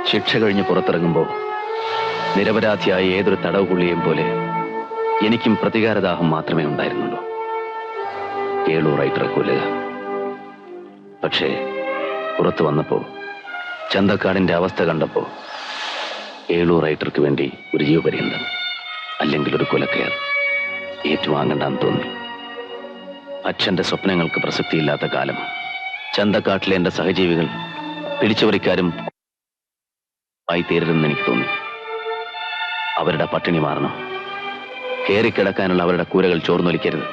ശിക്ഷ കഴിഞ്ഞ് പുറത്തിറങ്ങുമ്പോൾ നിരപരാധിയായ ഏതൊരു തടവുപുള്ളിയെയും പോലെ എനിക്കും പ്രതികാരദാഹം മാത്രമേ ഉണ്ടായിരുന്നുള്ളൂ. ഏളൂർ റൈറ്ററെ കൊല്ലുക. പക്ഷേ പുറത്തു വന്നപ്പോ, ചന്തക്കാടിന്റെ അവസ്ഥ കണ്ടപ്പോ, ഏളൂർ റൈറ്റർക്ക് വേണ്ടി ഒരു ജീവപര്യന്തം അല്ലെങ്കിൽ ഒരു കൊലക്കയർ ഏറ്റുവാങ്ങണ്ടെന്ന് തോന്നി. അച്ഛന്റെ സ്വപ്നങ്ങൾക്ക് പ്രസക്തിയില്ലാത്ത കാലം ചന്തക്കാട്ടിലെ എന്റെ സഹജീവികൾ പിടിച്ചുപറിക്കാരും ആയി തീരരുതെന്ന് എനിക്ക് തോന്നി. അവരുടെ പട്ടിണി മാറണം. കയറിക്കിടക്കാനുള്ള അവരുടെ കൂരകൾ ചോർന്നൊലിക്കരുത്.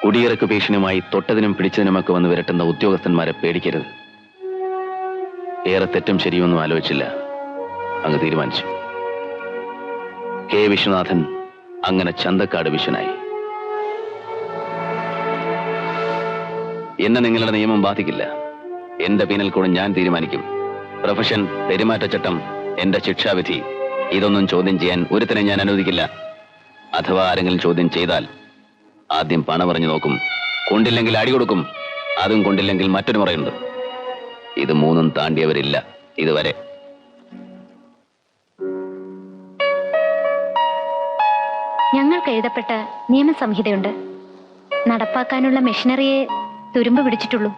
കുടിയിറക്ക് ഭീഷണിയുമായി തൊട്ടതിനും പിടിച്ചതിനുമൊക്കെ വന്ന് വിരട്ടുന്ന ഉദ്യോഗസ്ഥന്മാരെ പേടിക്കരുത്. ഏറെ തെറ്റും ശരിയൊന്നും ആലോചിച്ചില്ല, അങ്ങ് തീരുമാനിച്ചു. കെ വിശ്വനാഥൻ അങ്ങനെ ചന്തക്കാട് വിശ്വനായി. എന്നെ നിങ്ങളുടെ നിയമം ബാധിക്കില്ല. എന്റെ പീനൽ കൂടെ ഞാൻ തീരുമാനിക്കും. പ്രൊഫഷൻ, പെരുമാറ്റച്ചട്ടം, എന്റെ ശിക്ഷാവിധി, ഇതൊന്നും ചോദ്യം ചെയ്യാൻ ഒരുത്തനെ ഞാൻ അനുവദിക്കില്ല. അഥവാ ആരെങ്കിലും ചോദ്യം ചെയ്താൽ ആദ്യം പണ പറഞ്ഞു നോക്കും. കൊണ്ടില്ലെങ്കിൽ അടി കൊടുക്കും. അതും കൊണ്ടില്ലെങ്കിൽ മറ്റൊരു മുറയുണ്ട്. ഇത് മൂന്നും താണ്ടിയവരില്ല ഇതുവരെ. ഞങ്ങൾക്ക് എഴുതപ്പെട്ട നിയമസംഹിതയുണ്ട്. നടപ്പാക്കാനുള്ള മെഷീനറിയെ തുരുമ്പ് പിടിച്ചിട്ടുള്ളൂ.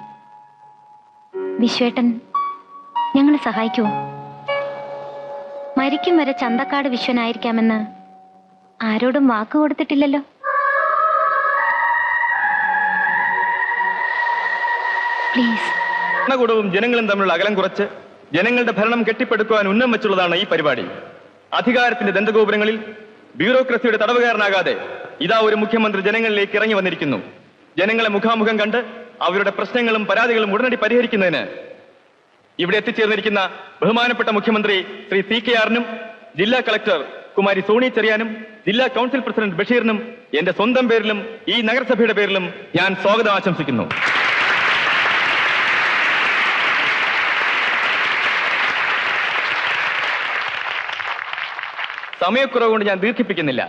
വിശ്വേട്ടൻ ഞങ്ങളെ സഹായിക്കുമോ? മരിക്കും വരെ ചന്തക്കാട് വിശ്വനായിരിക്കാമെന്ന് ആരോടും വാക്ക് കൊടുത്തിട്ടില്ലല്ലോ. പ്ലീസ്. ഭരണകൂടവും ജനങ്ങളും തമ്മിലുള്ള അകലം കുറച്ച് ജനങ്ങളുടെ ഭരണം കെട്ടിപ്പടുക്കുവാൻ ഉന്നം വെച്ചുള്ളതാണ് ഈ പരിപാടി. അധികാരത്തിന്റെ ദന്തഗോപുരങ്ങളിൽ ബ്യൂറോക്രസിയുടെ തടവുകാരനാകാതെ ഇതാ ഒരു മുഖ്യമന്ത്രി ജനങ്ങളിലേക്ക് ഇറങ്ങി വന്നിരിക്കുന്നു. ജനങ്ങളെ മുഖാമുഖം കണ്ട് അവരുടെ പ്രശ്നങ്ങളും പരാതികളും ഉടനടി പരിഹരിക്കുന്നതിന് ഇവിടെ എത്തിച്ചേർന്നിരിക്കുന്ന ബഹുമാനപ്പെട്ട മുഖ്യമന്ത്രി ശ്രീ CKR-നും ജില്ലാ കളക്ടർ കുമാരി സോണി ചെറിയാനും ജില്ലാ കൗൺസിൽ പ്രസിഡന്റ് ബഷീറിനും എന്റെ സ്വന്തം പേരിലും ഈ നഗരസഭയുടെ പേരിലും ഞാൻ സ്വാഗതം ആശംസിക്കുന്നു. സമയക്കുറവ് കൊണ്ട് ഞാൻ ദീർഘിപ്പിക്കുന്നില്ല.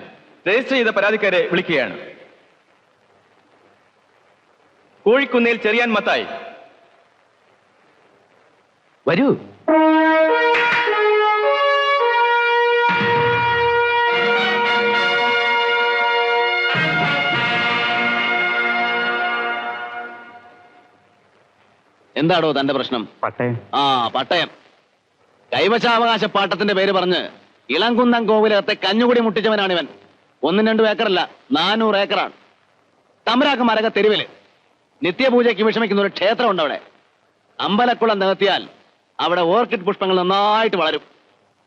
രജിസ്റ്റർ ചെയ്ത പരാതിക്കാരെ വിളിക്കുകയാണ്. കോഴിക്കുന്നേൽ ചെറിയാൻ മത്തായി, വരൂ. എന്താടോ തന്റെ പ്രശ്നം? പട്ടയം. പട്ടയം. കൈവശാവകാശ പാട്ടത്തിന്റെ പേര് പറഞ്ഞ് ഇളംകുന്നം കോവിലകത്തെ കഞ്ഞുകുടി മുട്ടിച്ചവനാണിവൻ. 1-2 ഏക്കറല്ല, 400 ഏക്കറാണ്. തമ്പരാക്ക് മരക തെരുവില് നിത്യപൂജയ്ക്ക് വിഷമിക്കുന്ന ഒരു ക്ഷേത്രമുണ്ട് അവിടെ. അമ്പലക്കുളം നികത്തിയാൽ അവിടെ ഓർക്കിഡ് പുഷ്പങ്ങൾ നന്നായിട്ട് വളരും.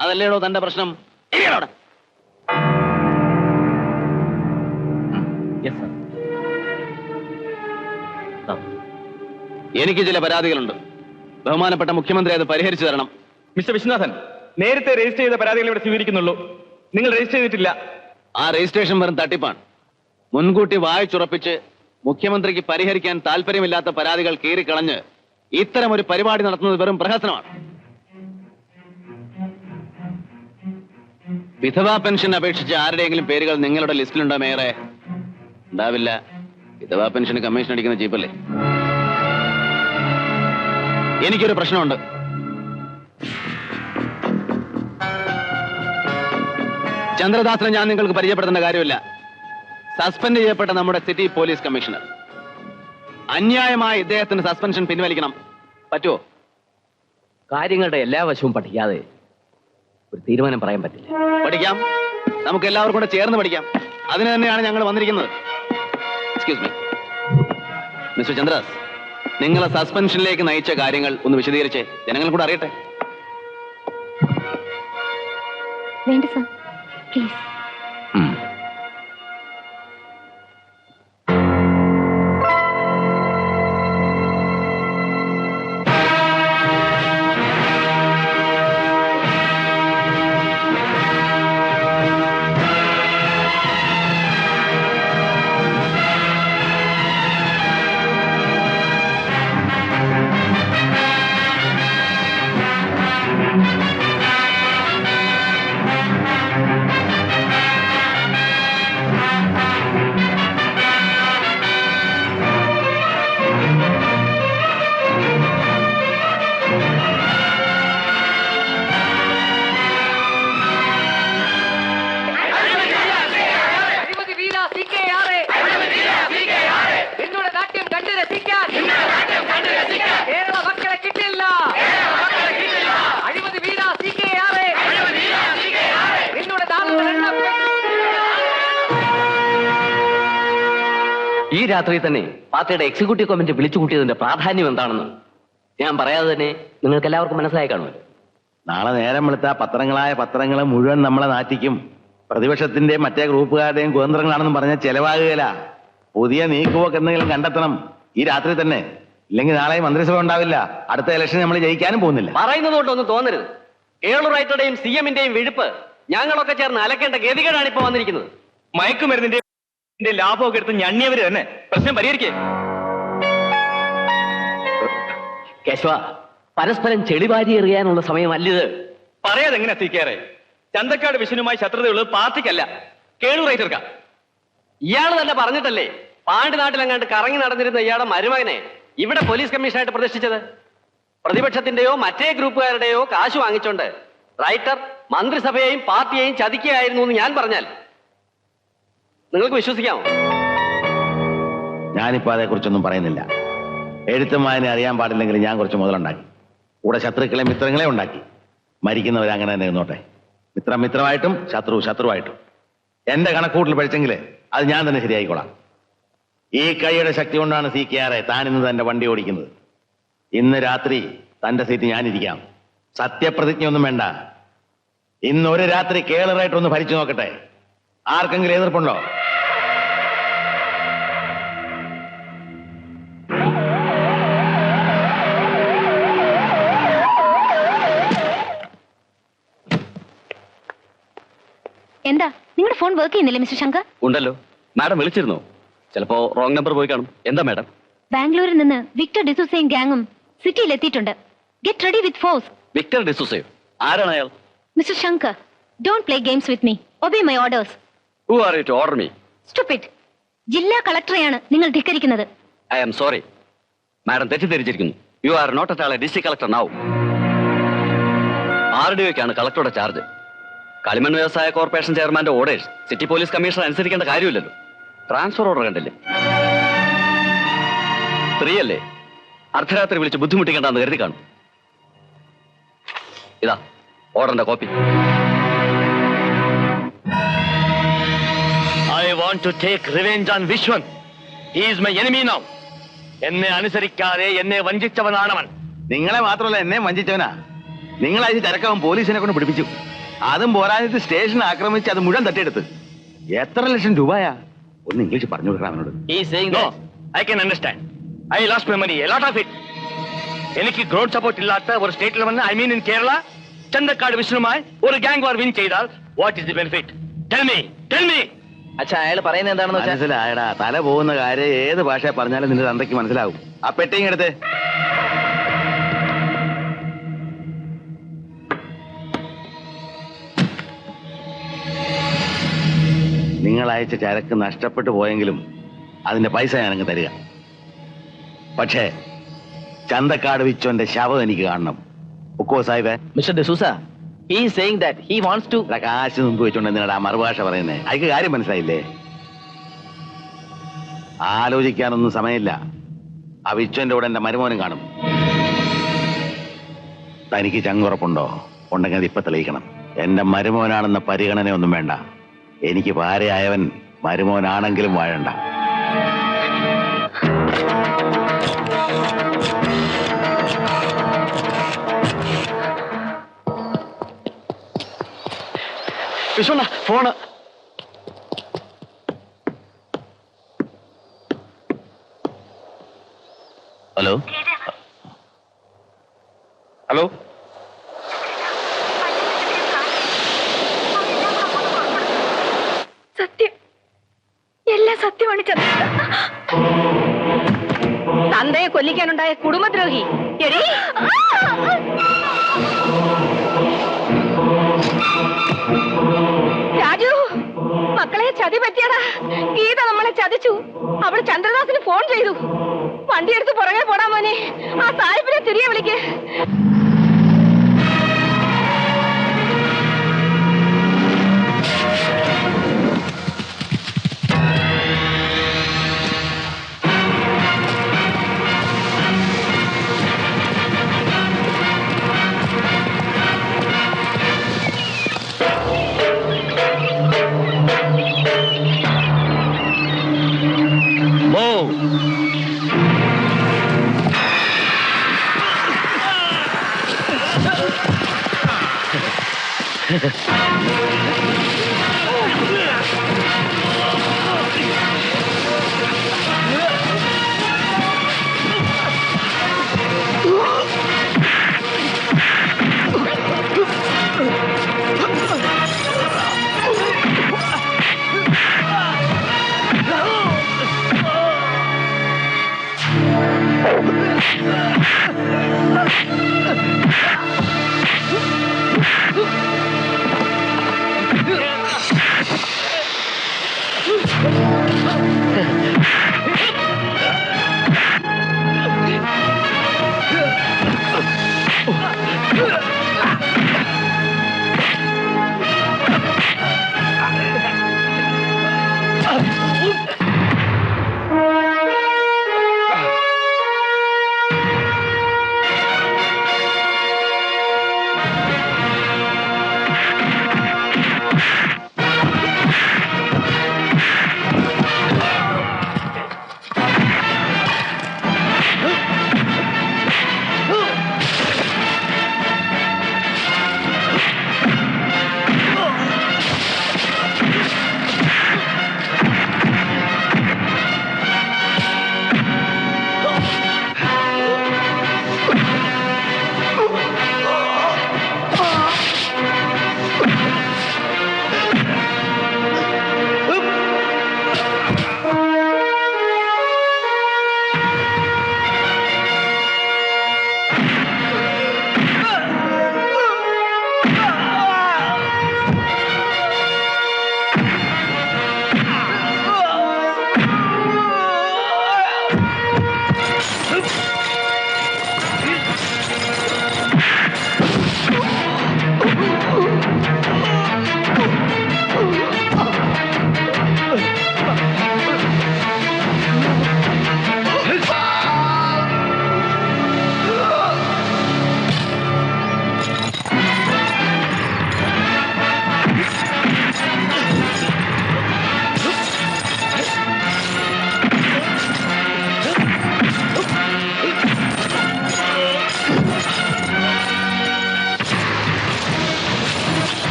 അതല്ലേടോ തന്റെ പ്രശ്നം? അവിടെ എനിക്ക് ചില പരാതികളുണ്ട്. ബഹുമാനപ്പെട്ട മുഖ്യമന്ത്രി അത് പരിഹരിച്ചു തരണം. മിസ്റ്റർ വിശ്വനാഥൻ, നേരത്തെ രജിസ്റ്റർ ചെയ്ത പരാതികൾ ഇവിടെ സ്വീകരിക്കുന്നുള്ളൂ. നിങ്ങൾ രജിസ്റ്റർ ചെയ്തിട്ടില്ല. ആ രജിസ്ട്രേഷൻ വെറും തട്ടിപ്പാണ്. മുൻകൂട്ടി വായിച്ചുറപ്പിച്ച് മുഖ്യമന്ത്രിക്ക് പരിഹരിക്കാൻ താല്പര്യമില്ലാത്ത പരാതികൾ കീറിക്കളഞ്ഞ് ഇത്തരം ഒരു പരിപാടി നടത്തുന്നത് വെറും പ്രഹസനമാണ്. വിധവാ പെൻഷൻ അപേക്ഷിച്ച് ആരുടെയെങ്കിലും പേരുകൾ നിങ്ങളുടെ ലിസ്റ്റിലുണ്ടോ മേയറെ? ഉണ്ടാവില്ല. വിധവാ പെൻഷന് കമ്മീഷൻ അടിക്കുന്ന ചീപ്പല്ലേ. എനിക്കൊരു പ്രശ്നമുണ്ട്. ചന്ദ്രദാസിനെ ഞാൻ നിങ്ങൾക്ക് പരിചയപ്പെടുത്തേണ്ട കാര്യമില്ല. സസ്പെൻഡ് ചെയ്യപ്പെട്ട നമ്മുടെ സിറ്റി പോലീസ് കമ്മീഷണർ. അന്യായമായി ഇദ്ദേഹത്തിന് സസ്പെൻഷൻ പിൻവലിക്കണം. പറ്റുമോ? കാര്യങ്ങളുടെ എല്ലാ വശവും പഠിക്കാതെ ഒരു തീരുമാനം പറയാൻ പറ്റില്ല. പഠിക്കാം. നമുക്ക് എല്ലാവർക്കും കൂടെ ചേർന്ന് പഠിക്കാം. അതിന് തന്നെയാണ് ഞങ്ങൾ വന്നിരിക്കുന്നത്. എക്സ്ക്യൂസ് മീ മിസ്റ്റർ ചന്ദ്രദാസ്, നിങ്ങളെ സസ്പെൻഷനിലേക്ക് നയിച്ച കാര്യങ്ങൾ ഒന്ന് വിശദീകരിച്ച് ജനങ്ങൾ കൂടെ അറിയട്ടെ. വേണ്ട സർ, പ്ലീസ്. രാത്രി തന്നെ പാർട്ടിയുടെ എക്സിക്യൂട്ടീവ് കമ്മിറ്റി വിളിച്ചു കൂട്ടിയതിന്റെ പ്രാധാന്യം എന്താണെന്ന് ഞാൻ പറയാതെ തന്നെ നിങ്ങൾക്ക് എല്ലാവർക്കും മനസ്സിലായി കാണുമല്ലോ. നാളെ നേരം വെളുത്ത പത്രങ്ങൾ മുഴുവൻ നമ്മളെ നാറ്റിക്കും. പ്രതിപക്ഷത്തിന്റെയും മറ്റേ ഗ്രൂപ്പുകാരുടെയും കുതന്ത്രങ്ങളാണെന്ന് പറഞ്ഞാൽ ചെലവാകുകയില്ല. പുതിയ നീക്കുപോക്ക് എന്തെങ്കിലും കണ്ടെത്തണം ഈ രാത്രി തന്നെ. ഇല്ലെങ്കിൽ നാളെ മന്ത്രിസഭ ഉണ്ടാവില്ല. അടുത്ത ഇലക്ഷൻ നമ്മൾ ജയിക്കാനും പോകുന്നില്ല. പറയുന്നത് കൊണ്ടൊന്നും തോന്നരുത്. കേളുറൈറ്ററുടെയും CM-ന്റെയും വിഴുപ്പ് ഞങ്ങളൊക്കെ ചേർന്ന് അലക്കേണ്ട ഗതികേടാണ് ഇപ്പൊ വന്നിരിക്കുന്നത്. മയക്കുമരുന്നിന്റെ ലാഭമൊക്കെ എടുത്ത് ഞണ്ണിയവര് തന്നെ പ്രശ്നം പരിഹരിക്കേ. കേശവ, പരസ്പരം ചെളിവാരി എറിയാനുള്ള സമയമല്ലിത്. പറയാതെ എങ്ങനെ എത്തിക്കാറെ? ചന്തക്കാട് വിഷ്ണുമായി ശത്രുതയുള്ളത് പാർട്ടിക്കല്ല, കേളുറൈറ്റർക്കാ. ഇയാള് തന്നെ പറഞ്ഞിട്ടല്ലേ പാണ്ടി നാട്ടിലെങ്ങാണ്ട് കറങ്ങി നടന്നിരുന്ന ഇയാളുടെ മരുമകനെ ഇവിടെ പോലീസ് കമ്മീഷണറായിട്ട് പ്രതിഷ്ഠിച്ചത്? പ്രതിപക്ഷത്തിന്റെയോ മറ്റേ ഗ്രൂപ്പുകാരുടെയോ കാശ് വാങ്ങിച്ചോണ്ട് റൈറ്റർ മന്ത്രിസഭയെയും പാർട്ടിയെയും ചതിക്കുകയായിരുന്നു എന്ന് ഞാൻ പറഞ്ഞാൽ നിങ്ങൾക്ക് വിശ്വസിക്കാമോ? ഞാനിപ്പോ അതേക്കുറിച്ചൊന്നും പറയുന്നില്ല. എഴുത്തും വായന അറിയാൻ പാടില്ലെങ്കിൽ ഞാൻ കുറച്ച് മുതലുണ്ടാക്കി. കൂടെ ശത്രുക്കളെ മിത്രങ്ങളെ ഉണ്ടാക്കി. മരിക്കുന്നവർ അങ്ങനെ തന്നെ ഇരുന്നോട്ടെ. മിത്രം മിത്രമായിട്ടും ശത്രു ശത്രുവായിട്ടും. എന്റെ കണക്കൂട്ടിൽ പഠിച്ചെങ്കിൽ അത് ഞാൻ തന്നെ ശരിയായിക്കോളാം. ഈ കൈയുടെ ശക്തി കൊണ്ടാണ് CKR താൻ ഇന്ന് തന്റെ വണ്ടി ഓടിക്കുന്നത്. ഇന്ന് രാത്രി തന്റെ സീറ്റ് ഞാനിരിക്കാം. സത്യപ്രതിജ്ഞ ഒന്നും വേണ്ട. ഇന്ന് ഒരു രാത്രി കേളറായിട്ടൊന്ന് ഭരിച്ചു നോക്കട്ടെ. ആർക്കെങ്കിലും എതിർപ്പുണ്ടോ? എന്താ നിങ്ങളുടെ ഫോൺ വർക്ക് ചെയ്യുന്നില്ലേ മിസ്റ്റർ ശങ്കർ? ഉണ്ടല്ലോ. മാഡം വിളിച്ചിരുന്നോ? ചിലപ്പോ റോങ് നമ്പർ പോയി കാണും. എന്താ മാഡം? ബാംഗ്ലൂരിൽ നിന്ന് വിക്ടർ ഡിസൂസയും ഗാങ്ങും സിറ്റിയിൽ എത്തിയിട്ടുണ്ട്. Get ready with force. Victor ഡിസൂസയോ? ആരാണ് അയാൾ? Mister Shankar, don't play games with me. Obey my orders. Who are you to order me? Stupid. ജില്ലാ കളക്ടറെയാണ് നിങ്ങൾ ധിക്കരിക്കുന്നത്. I am sorry. മാഡം തെറ്റിദ്ധരിച്ചിരിക്കുന്നു. You are not at all a district collector now. RDOക്കാണ് കളക്ടറുടെ ചാർജ്. കളിമൺ വ്യവസായ കോർപ്പറേഷൻ ചെയർമാന്റെ ഓർഡേഴ്സ് സിറ്റി പോലീസ് കമ്മീഷണർ അനുസരിക്കേണ്ട കാര്യമില്ലല്ലോ. ട്രാൻസ്ഫർ ഓർഡർ കണ്ടില്ലേ? സ്ത്രീയല്ലേ, അർദ്ധരാത്രി വിളിച്ച് ബുദ്ധിമുട്ടിക്കേണ്ടെന്ന് കരുതി കാണും. ഇതാ ഓർഡറിന്റെ copy. I want to take revenge on Vishwan. He is my enemy now. എന്നെ അനുസരിക്കാതെ എന്നെ വഞ്ചിച്ചവനാണവൻ. നിങ്ങളെ മാത്രമല്ല എന്നെ വഞ്ചിച്ചവനാ. നിങ്ങളയച്ച് ചരക്കവൻ പോലീസിനെ കൊണ്ട് പിടിപ്പിച്ചു. അതും പോരാഞ്ഞിട്ട് സ്റ്റേഷൻ ആക്രമിച്ച് അത് മുഴുവൻ തട്ടിയെടുത്ത്. എത്ര ലക്ഷം രൂപയാ? ഒന്ന് ഇംഗ്ലീഷ് പറഞ്ഞു കൊടുക്കണം അവനോട്. He is saying no. I can understand. I lost my money, a lot of it. എനിക്ക് ഗ്രൗണ്ട് സപ്പോർട്ട് ഇല്ലാത്ത ഒരു സ്റ്റേറ്റിൽ വന്ന് I mean in Kerala Chanthakkad വിഷ്ണുമായി ഒരു ഗാങ് വാർ വിൻ ചെയ്താൽ what is the benefit? Tell me. അച്ഛാ, അയാൾ പറയുന്നത് എന്താണെന്ന് വെച്ചാൽ മനസ്സിലായടാ. തല പോകുന്ന കാര്യം ഏത് ഭാഷ പറഞ്ഞാലും നിന്റെ തന്തയ്ക്ക് മനസ്സിലാവും. ആ പെട്ടിങ് എടുത്ത് നിങ്ങൾ അയച്ച ചരക്ക് നഷ്ടപ്പെട്ടു പോയെങ്കിലും അതിന്റെ പൈസ ഞാനങ്ങ് തരിക. പക്ഷേ ചന്തക്കാട് വിച്ചോന്റെ ശവം എനിക്ക് കാണണം. ഒക്കോ സാഹിബേ? Mister D'Souza, he is saying that he wants to. കാശ് മുമ്പ് വെച്ചോണ്ട് എന്തിനാ മറുഭാഷ പറയുന്നേ? അയക്ക് കാര്യം മനസ്സിലായില്ലേ? ആലോചിക്കാനൊന്നും സമയമില്ല. ആ വിച്ചോന്റെ കൂടെ എന്റെ മരുമോനും കാണും. തനിക്ക് ചങ്കുറപ്പുണ്ടോ? ഉണ്ടെങ്കിൽ അത് ഇപ്പൊ തെളിയിക്കണം. എന്റെ മരുമോനാണെന്ന പരിഗണനയൊന്നും വേണ്ട. എനിക്ക് ഭാര്യയായവൻ മരുമോനാണെങ്കിലും വാഴണ്ട. വിഷ്ണു ഫോണ്. ഹലോ ഹലോ, സത്യം, എല്ലാം സത്യമാണ്. തന്തയെ കൊല്ലിക്കാനുണ്ടായ കുടുംബദ്രോഹി. എടീ, രാജു, മക്കളെ ചതി പറ്റിയടാ. ഗീത നമ്മളെ ചതിച്ചു. അവള് ചന്ദ്രദാസിന് ഫോൺ ചെയ്തു. വണ്ടിയെടുത്ത് പുറകെ പോടാ മോനെ. ആ സാഹിബിനെ തിരികെ വിളിക്ക്. Move.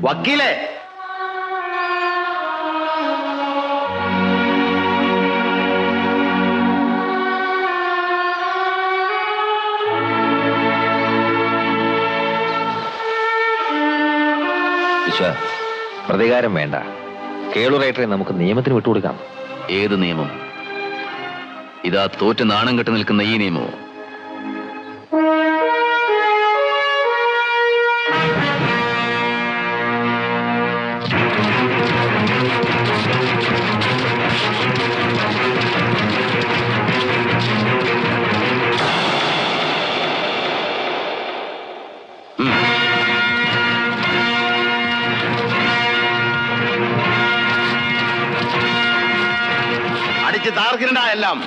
വക്കീലേ, പ്രതികാരം വേണ്ട. കേളുറേറ്ററെ നമുക്ക് നിയമത്തിന് വിട്ടുകൊടുക്കാം. ഏത് നിയമം? ഇതാ തോറ്റ് നാണം കെട്ട് നിൽക്കുന്ന ഈ നിയമമോ? അടിച്ച് താർക്കിരണ്ട എല്ലാം.